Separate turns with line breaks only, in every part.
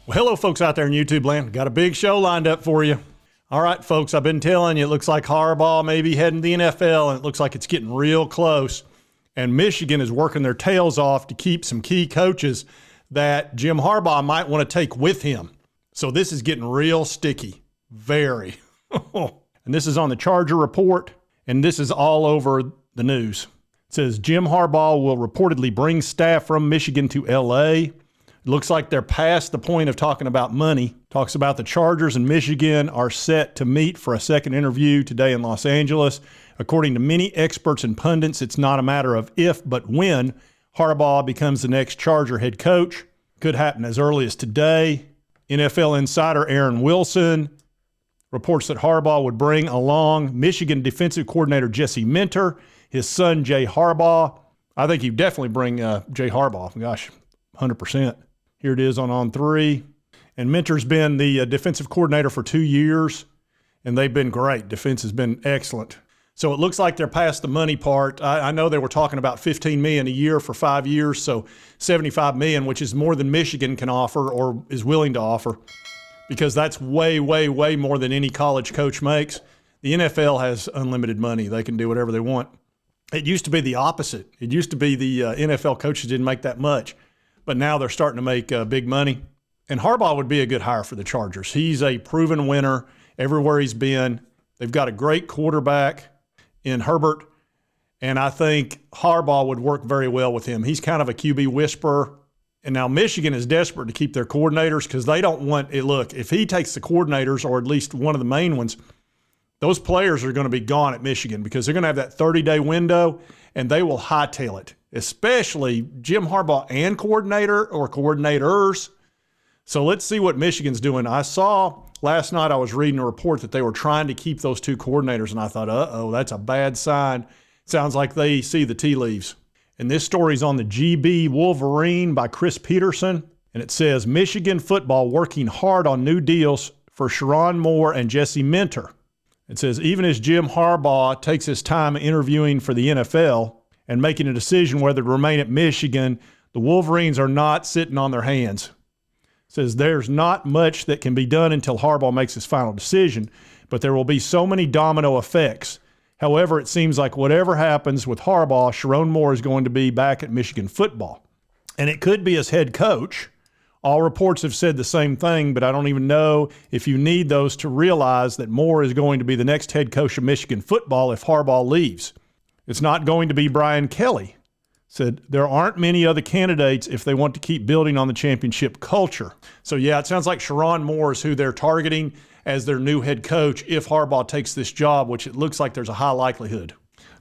Well, hello, folks out there in YouTube land. Got a big show lined up for you. All right, folks, I've been telling you, it looks like Harbaugh may be heading to the NFL, and it looks like it's getting real close. And Michigan is working their tails off to keep some key coaches that Jim Harbaugh might want to take with him. So this is getting real sticky. Very. And this is on the Charger Report, and this is all over the news. It says Jim Harbaugh will reportedly bring staff from Michigan to L.A. It looks like they're past the point of talking about money. Talks about the Chargers and Michigan are set to meet for a second interview today in Los Angeles. According to many experts and pundits, it's not a matter of if, but when Harbaugh becomes the next Charger head coach. Could happen as early as today. NFL insider Aaron Wilson reports that Harbaugh would bring along Michigan defensive coordinator Jesse Minter, his son Jay Harbaugh. I think he'd definitely bring Jay Harbaugh. Gosh, 100%. Here it is on 3. And Minter's been the defensive coordinator for 2 years, and they've been great. Defense has been excellent. So it looks like they're past the money part. I know they were talking about $15 million a year for 5 years, so $75 million, which is more than Michigan can offer or is willing to offer, because that's way, way, way more than any college coach makes. The NFL has unlimited money. They can do whatever they want. It used to be the opposite. It used to be the NFL coaches didn't make that much. But now they're starting to make big money. And Harbaugh would be a good hire for the Chargers. He's a proven winner everywhere he's been. They've got a great quarterback in Herbert, and I think Harbaugh would work very well with him. He's kind of a QB whisperer. And now Michigan is desperate to keep their coordinators because they don't want it. Look, if he takes the coordinators, or at least one of the main ones, those players are going to be gone at Michigan because they're going to have that 30-day window, and they will hightail it, especially Jim Harbaugh and coordinator or coordinators. So let's see what Michigan's doing. I saw last night, I was reading a report that they were trying to keep those two coordinators, and I thought, uh-oh, that's a bad sign. Sounds like they see the tea leaves. And this story's on the GB Wolverine by Chris Peterson, and it says, Michigan football working hard on new deals for Sherrone Moore and Jesse Minter. It says, even as Jim Harbaugh takes his time interviewing for the NFL and making a decision whether to remain at Michigan, the Wolverines are not sitting on their hands. It says there's not much that can be done until Harbaugh makes his final decision, but there will be so many domino effects. However, it seems like whatever happens with Harbaugh, Sherrone Moore is going to be back at Michigan football. And it could be as head coach. All reports have said the same thing, but I don't even know if you need those to realize that Moore is going to be the next head coach of Michigan football if Harbaugh leaves. It's not going to be Brian Kelly. Said there aren't many other candidates if they want to keep building on the championship culture. So, yeah, it sounds like Sherrone Moore is who they're targeting as their new head coach if Harbaugh takes this job, which it looks like there's a high likelihood.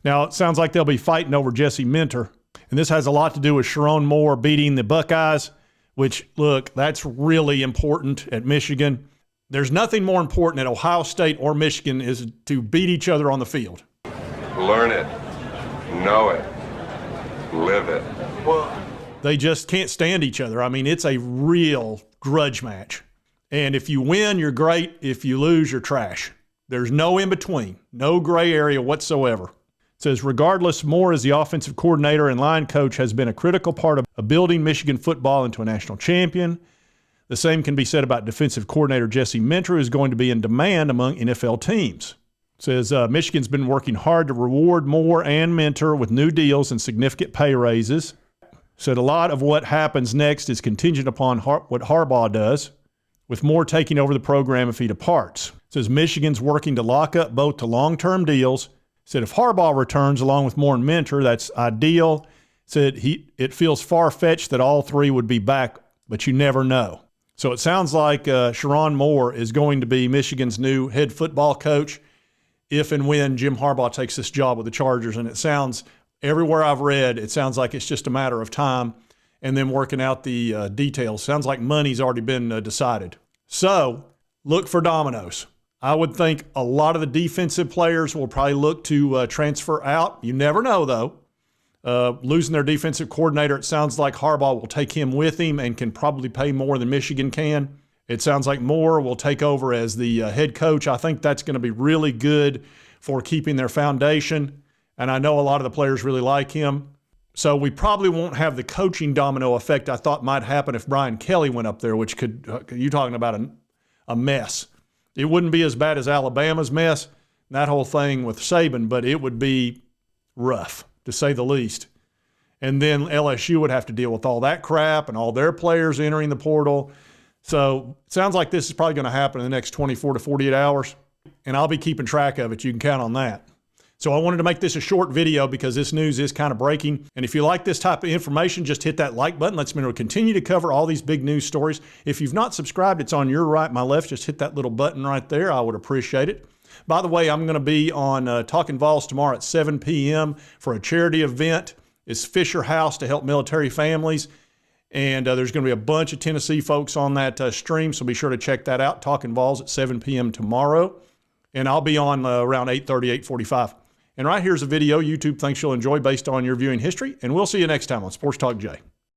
Now, it sounds like they'll be fighting over Jesse Minter, and this has a lot to do with Sherrone Moore beating the Buckeyes, which, look, that's really important at Michigan. There's nothing more important at Ohio State or Michigan is to beat each other on the field.
Learn it, know it, live it.
Well, they just can't stand each other. I mean, it's a real grudge match. And if you win, you're great. If you lose, you're trash. There's no in between, no gray area whatsoever. It says, regardless, Moore as the offensive coordinator and line coach has been a critical part of building Michigan football into a national champion. The same can be said about defensive coordinator Jesse Minter, who is going to be in demand among NFL teams. It says, Michigan's been working hard to reward Moore and Minter with new deals and significant pay raises. Said a lot of what happens next is contingent upon what Harbaugh does, with Moore taking over the program if he departs. It says Michigan's working to lock up both to long-term deals. Said if Harbaugh returns along with Moore and Minter, that's ideal. Said it feels far-fetched that all three would be back, but you never know. So it sounds like Sherrone Moore is going to be Michigan's new head football coach if and when Jim Harbaugh takes this job with the Chargers. And it sounds, everywhere I've read, it sounds like it's just a matter of time and then working out the details. Sounds like money's already been decided. So look for dominoes. I would think a lot of the defensive players will probably look to transfer out. You never know, though. Losing their defensive coordinator, it sounds like Harbaugh will take him with him and can probably pay more than Michigan can. It sounds like Moore will take over as the head coach. I think that's going to be really good for keeping their foundation. And I know a lot of the players really like him. So we probably won't have the coaching domino effect I thought might happen if Brian Kelly went up there, which could, you talking about a mess. It wouldn't be as bad as Alabama's mess, that whole thing with Saban, but it would be rough, to say the least. And then LSU would have to deal with all that crap and all their players entering the portal. So it sounds like this is probably going to happen in the next 24 to 48 hours, and I'll be keeping track of it. You can count on that. So I wanted to make this a short video because this news is kind of breaking. And if you like this type of information, just hit that like button. Lets me know to continue to cover all these big news stories. If you've not subscribed, it's on your right, my left. Just hit that little button right there. I would appreciate it. By the way, I'm going to be on Talking Vols tomorrow at 7 p.m. for a charity event. It's Fisher House to help military families. And there's going to be a bunch of Tennessee folks on that stream, so be sure to check that out. Talking Vols at 7 p.m. tomorrow. And I'll be on around 8:30, 8:45. And right here's a video YouTube thinks you'll enjoy based on your viewing history. And we'll see you next time on Sports Talk Jay.